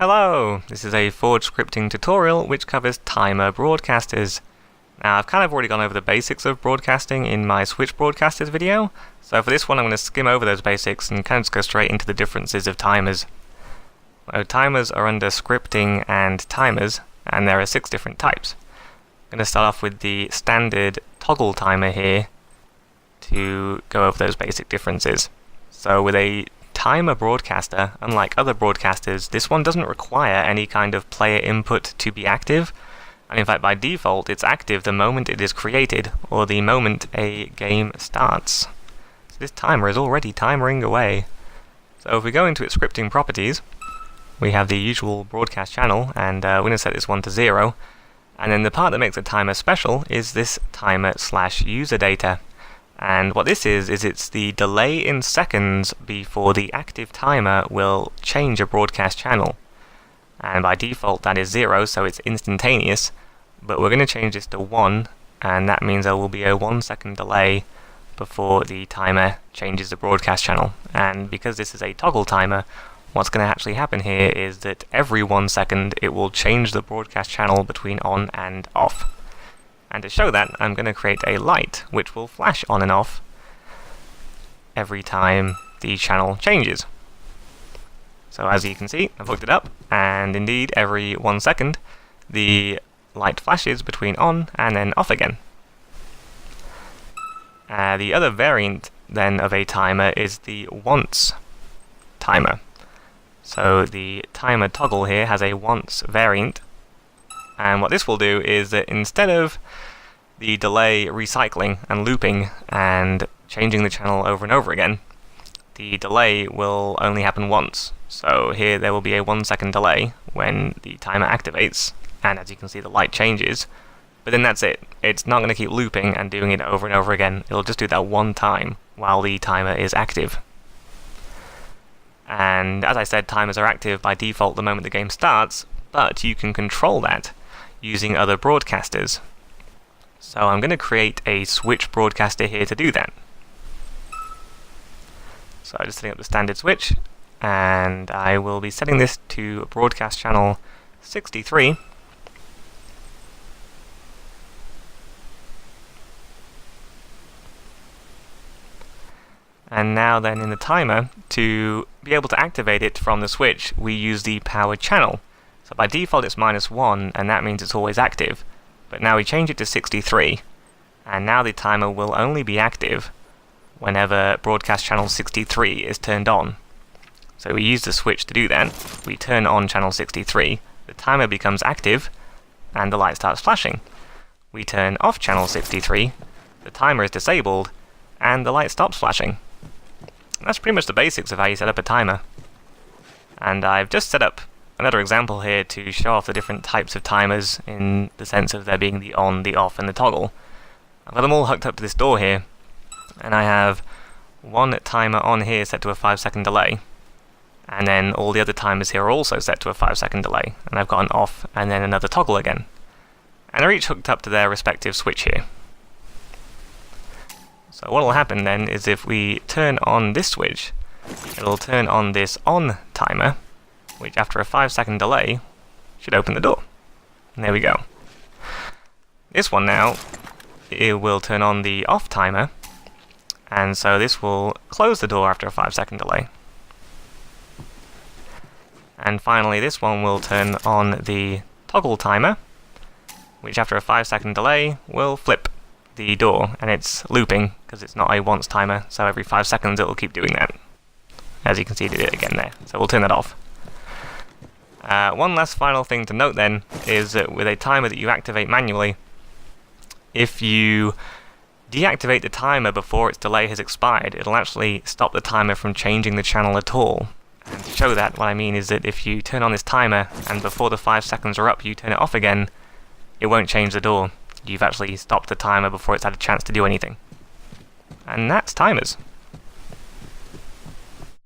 Hello! This is a Forge scripting tutorial which covers timer broadcasters. Now I've kind of already gone over the basics of broadcasting in my Switch broadcasters video, so for this one I'm going to skim over those basics and kind of just go straight into the differences of timers. So timers are under scripting and timers, and there are 6 different types. I'm going to start off with the standard toggle timer here to go over those basic differences. So with a timer broadcaster, unlike other broadcasters, this one doesn't require any kind of player input to be active, and in fact by default it's active the moment it is created, or the moment a game starts. So this timer is already timering away. So if we go into its scripting properties, we have the usual broadcast channel, and we're going to set this one to 0, and then the part that makes a timer special is this timer/user data. And what this is it's the delay in seconds before the active timer will change a broadcast channel. And by default that is 0, so it's instantaneous, but we're going to change this to 1, and that means there will be a 1-second delay before the timer changes the broadcast channel. And because this is a toggle timer, what's going to actually happen here is that every 1 second it will change the broadcast channel between on and off. And to show that, I'm going to create a light which will flash on and off every time the channel changes. So as you can see, I've hooked it up, and indeed every 1 second the light flashes between on and then off again. The other variant then of a timer is the once timer. So the timer toggle here has a once variant, and what this will do is that instead of the delay recycling and looping and changing the channel over and over again, the delay will only happen once. So here there will be a 1-second delay when the timer activates, and as you can see the light changes, but then that's it. It's not going to keep looping and doing it over and over again. It'll just do that one time while the timer is active. And as I said, timers are active by default the moment the game starts, but you can control that using other broadcasters. So I'm going to create a Switch broadcaster here to do that. So I'm just setting up the standard Switch, and I will be setting this to broadcast channel 63. And now then in the timer, to be able to activate it from the Switch, we use the power channel. So by default it's -1, and that means it's always active. But now we change it to 63, and now the timer will only be active whenever broadcast channel 63 is turned on. So we use the Switch to do that. We turn on channel 63, the timer becomes active, and the light starts flashing. We turn off channel 63, the timer is disabled, and the light stops flashing. That's pretty much the basics of how you set up a timer. And I've just set up another example here to show off the different types of timers in the sense of there being the on, the off, and the toggle. I've got them all hooked up to this door here, and I have one timer on here set to a 5-second delay, and then all the other timers here are also set to a 5-second delay, and I've got an off and then another toggle again. And they're each hooked up to their respective switch here. So what will happen then is if we turn on this switch, it'll turn on this on timer, which after a 5-second delay should open the door. And there we go. This one now, it will turn on the off timer, and so this will close the door after a 5-second delay. And finally this one will turn on the toggle timer, which after a 5-second delay will flip the door, and it's looping because it's not a once timer, so every 5 seconds it will keep doing that. As you can see, it did it again there, so we'll turn that off. One last final thing to note then is that with a timer that you activate manually, if you deactivate the timer before its delay has expired, it'll actually stop the timer from changing the channel at all. And to show that, what I mean is that if you turn on this timer and before the 5 seconds are up you turn it off again, it won't change the door. You've actually stopped the timer before it's had a chance to do anything. And that's timers.